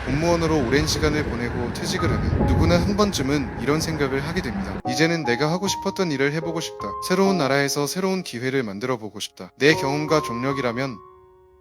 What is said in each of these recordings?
공무원으로 오랜 시간을 보내고 퇴직을 하면 누구나 한 번쯤은 이런 생각을 하게 됩니다. 이제는 내가 하고 싶었던 일을 해보고 싶다. 새로운 나라에서 새로운 기회를 만들어 보고 싶다. 내 경험과 경력이라면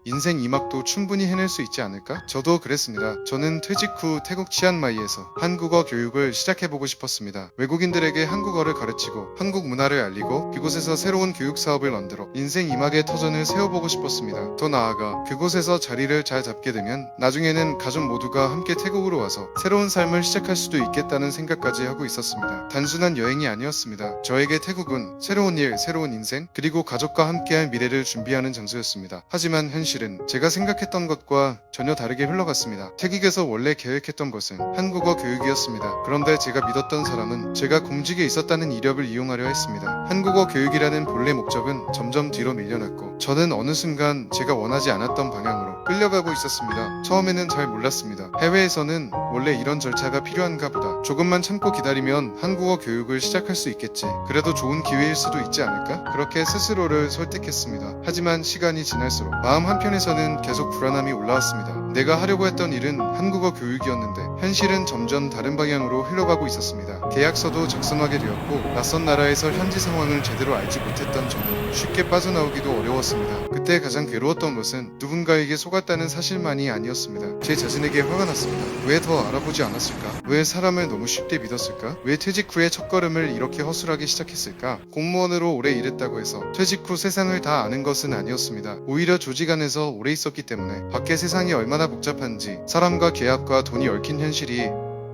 인생 2막도 충분히 해낼 수 있지 않을까? 저도 그랬습니다. 저는 퇴직 후 태국 치안마이에서 한국어 교육을 시작해보고 싶었습니다. 외국인들에게 한국어를 가르치고 한국 문화를 알리고 그곳에서 새로운 교육 사업을 만들어 인생 2막의 터전을 세워보고 싶었습니다. 더 나아가 그곳에서 자리를 잘 잡게 되면 나중에는 가족 모두가 함께 태국으로 와서 새로운 삶을 시작할 수도 있겠다는 생각까지 하고 있었습니다. 단순한 여행이 아니었습니다. 저에게 태국은 새로운 일, 새로운 인생, 그리고 가족과 함께할 미래를 준비하는 장소였습니다. 하지만 현실은 제가 생각했던 것과 전혀 다르게 흘러갔습니다. 태국에서 원래 계획했던 것은 한국어 교육이었습니다. 그런데 제가 믿었던 사람은 제가 공직에 있었다는 이력을 이용하려 했습니다. 한국어 교육이라는 본래 목적은 점점 뒤로 밀려났고 저는 어느 순간 제가 원하지 않았던 방향으로 끌려가고 있었습니다. 처음에는 잘 몰랐습니다. 해외에서는 원래 이런 절차가 필요한가 보다. 조금만 참고 기다리면 한국어 교육을 시작할 수 있겠지. 그래도 좋은 기회일 수도 있지 않을까? 그렇게 스스로를 설득했습니다. 하지만 시간이 지날수록 마음 한편에서는 계속 불안함이 올라왔습니다. 내가 하려고 했던 일은 한국어 교육이었는데 현실은 점점 다른 방향으로 흘러가고 있었습니다. 계약서도 작성하게 되었고 낯선 나라에서 현지 상황을 제대로 알지 못했던 저는 쉽게 빠져나오기도 어려웠습니다. 그때 가장 괴로웠던 것은 누군가에게 속았다는 사실만이 아니었습니다. 제 자신에게 화가 났습니다. 왜 더 알아보지 않았을까? 왜 사람을 너무 쉽게 믿었을까? 왜 퇴직 후에 첫걸음을 이렇게 허술하게 시작했을까? 공무원으로 오래 일했다고 해서 퇴직 후 세상을 다 아는 것은 아니었습니다. 오히려 조직 안에서 오래 있었기 때문에 밖의 세상이 얼마나 복잡한지, 사람과 계약과 돈이 얽힌 현실이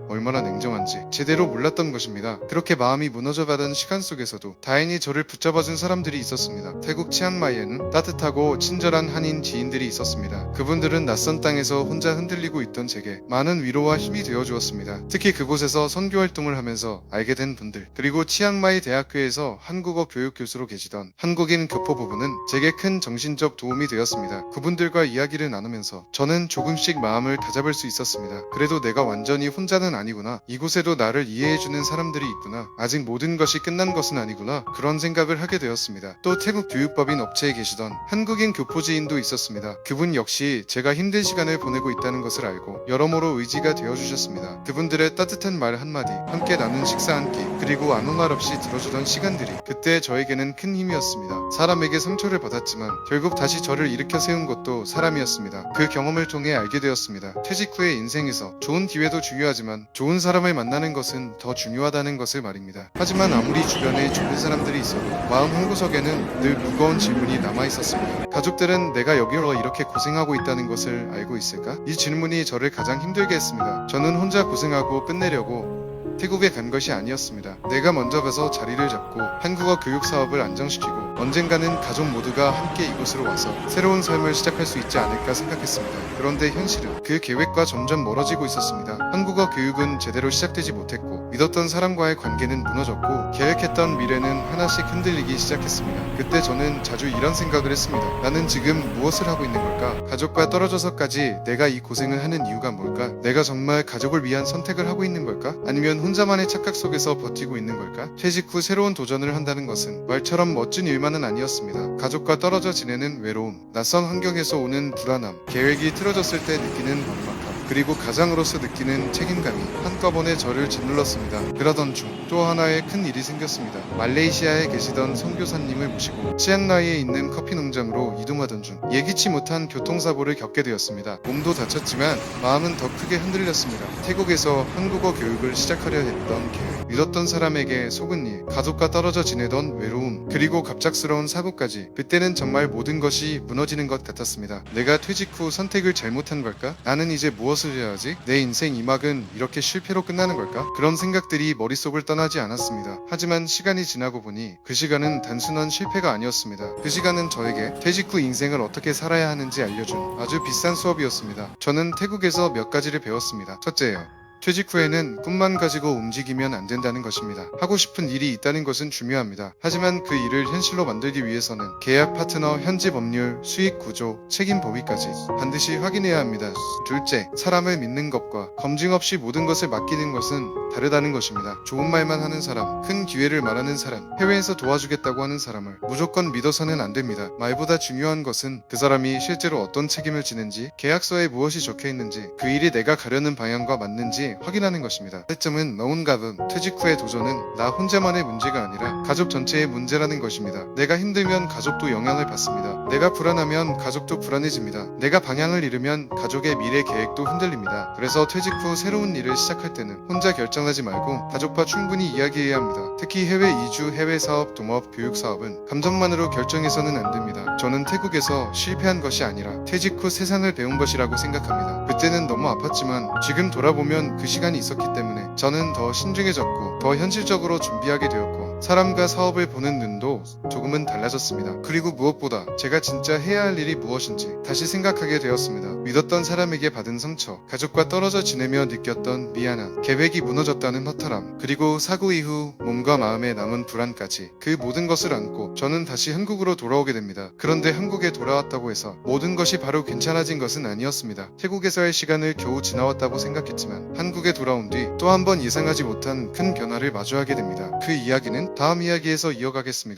얼마나 냉정한지 제대로 몰랐던 것입니다. 그렇게 마음이 무너져가던 시간 속에서도 다행히 저를 붙잡아준 사람들이 있었습니다. 태국 치앙마이에는 따뜻하고 친절한 한인 지인들이 있었습니다. 그분들은 낯선 땅에서 혼자 흔들리고 있던 제게 많은 위로와 힘이 되어주었습니다. 특히 그곳에서 선교 활동을 하면서 알게 된 분들, 그리고 치앙마이 대학교에서 한국어 교육 교수로 계시던 한국인 교포 부부는 제게 큰 정신적 도움이 되었습니다. 그분들과 이야기를 나누면서 저는 조금씩 마음을 다잡을 수 있었습니다. 그래도 내가 완전히 혼자는 아니구나. 이곳에도 나를 이해해주는 사람들이 있구나. 아직 모든 것이 끝난 것은 아니구나. 그런 생각을 하게 되었습니다. 또 태국 교육법인 업체에 계시던 한국인 교포지인도 있었습니다. 그분 역시 제가 힘든 시간을 보내고 있다는 것을 알고 여러모로 의지가 되어주셨습니다. 그분들의 따뜻한 말 한마디, 함께 나눈 식사 한 끼, 그리고 아무 말 없이 들어주던 시간들이 그때 저에게는 큰 힘이었습니다. 사람에게 상처를 받았지만 결국 다시 저를 일으켜 세운 것도 사람이었습니다. 그 경험을 통해 알게 되었습니다. 퇴직 후의 인생에서 좋은 기회도 중요하지만 좋은 사람을 만나는 것은 더 중요하다는 것을 말입니다. 하지만 아무리 주변에 좋은 사람들이 있어도 마음 한구석에는 늘 무거운 질문이 남아있었습니다. 가족들은 내가 여기로 이렇게 고생하고 있다는 것을 알고 있을까? 이 질문이 저를 가장 힘들게 했습니다. 저는 혼자 고생하고 끝내려고 태국에 간 것이 아니었습니다. 내가 먼저 가서 자리를 잡고 한국어 교육 사업을 안정시키고 언젠가는 가족 모두가 함께 이곳으로 와서 새로운 삶을 시작할 수 있지 않을까 생각했습니다. 그런데 현실은 그 계획과 점점 멀어지고 있었습니다. 한국어 교육은 제대로 시작되지 못했고 믿었던 사람과의 관계는 무너졌고 계획했던 미래는 하나씩 흔들리기 시작했습니다. 그때 저는 자주 이런 생각을 했습니다. 나는 지금 무엇을 하고 있는 걸까? 가족과 떨어져서까지 내가 이 고생을 하는 이유가 뭘까? 내가 정말 가족을 위한 선택을 하고 있는 걸까? 아니면 혼자만의 착각 속에서 버티고 있는 걸까? 퇴직 후 새로운 도전을 한다는 것은 말처럼 멋진 일만은 아니었습니다. 가족과 떨어져 지내는 외로움, 낯선 환경에서 오는 불안함, 계획이 틀어졌을 때 느끼는 막막함, 그리고 가장으로서 느끼는 책임감이 한꺼번에 저를 짓눌렀습니다. 그러던 중 또 하나의 큰 일이 생겼습니다. 말레이시아에 계시던 선교사님을 모시고 치앙라이에 있는 커피 농장으로 이동하던 중 예기치 못한 교통사고를 겪게 되었습니다. 몸도 다쳤지만 마음은 더 크게 흔들렸습니다. 태국에서 한국어 교육을 시작하려 했던 계획, 믿었던 사람에게 속은 일, 가족과 떨어져 지내던 외로움, 그리고 갑작스러운 사고까지 그때는 정말 모든 것이 무너지는 것 같았습니다. 내가 퇴직 후 선택을 잘못한 걸까? 나는 이제 무엇을 해야 하지? 내 인생 2막은 이렇게 실패로 끝나는 걸까? 그런 생각들이 머릿속을 떠나지 않았습니다. 하지만 시간이 지나고 보니 그 시간은 단순한 실패가 아니었습니다. 그 시간은 저에게 퇴직 후 인생을 어떻게 살아야 하는지 알려준 아주 비싼 수업이었습니다. 저는 태국에서 몇 가지를 배웠습니다. 첫째요. 퇴직 후에는 꿈만 가지고 움직이면 안 된다는 것입니다. 하고 싶은 일이 있다는 것은 중요합니다. 하지만 그 일을 현실로 만들기 위해서는 계약 파트너, 현지 법률, 수익 구조, 책임 범위까지 반드시 확인해야 합니다. 둘째, 사람을 믿는 것과 검증 없이 모든 것을 맡기는 것은 다르다는 것입니다. 좋은 말만 하는 사람, 큰 기회를 말하는 사람, 해외에서 도와주겠다고 하는 사람을 무조건 믿어서는 안 됩니다. 말보다 중요한 것은 그 사람이 실제로 어떤 책임을 지는지, 계약서에 무엇이 적혀 있는지, 그 일이 내가 가려는 방향과 맞는지 확인하는 것입니다. 차이점은 노은갑음, 퇴직 후의 도전은 나 혼자만의 문제가 아니라 가족 전체의 문제라는 것입니다. 내가 힘들면 가족도 영향을 받습니다. 내가 불안하면 가족도 불안해집니다. 내가 방향을 잃으면 가족의 미래 계획도 흔들립니다. 그래서 퇴직 후 새로운 일을 시작할 때는 혼자 결정하지 말고 가족과 충분히 이야기해야 합니다. 특히 해외 이주, 해외 사업, 동업, 교육 사업은 감정만으로 결정해서는 안 됩니다. 저는 태국에서 실패한 것이 아니라 퇴직 후 세상을 배운 것이라고 생각합니다. 그때는 너무 아팠지만 지금 돌아보면 그 시간이 있었기 때문에 저는 더 신중해졌고 더 현실적으로 준비하게 되었고 사람과 사업을 보는 눈도 조금은 달라졌습니다. 그리고 무엇보다 제가 진짜 해야 할 일이 무엇인지 다시 생각하게 되었습니다. 믿었던 사람에게 받은 상처, 가족과 떨어져 지내며 느꼈던 미안함, 계획이 무너졌다는 허탈함, 그리고 사고 이후 몸과 마음에 남은 불안까지 그 모든 것을 안고 저는 다시 한국으로 돌아오게 됩니다. 그런데 한국에 돌아왔다고 해서 모든 것이 바로 괜찮아진 것은 아니었습니다. 태국에서의 시간을 겨우 지나왔다고 생각했지만 한국에 돌아온 뒤 또 한 번 예상하지 못한 큰 변화를 마주하게 됩니다. 그 이야기는 다음 이야기에서 이어가겠습니다.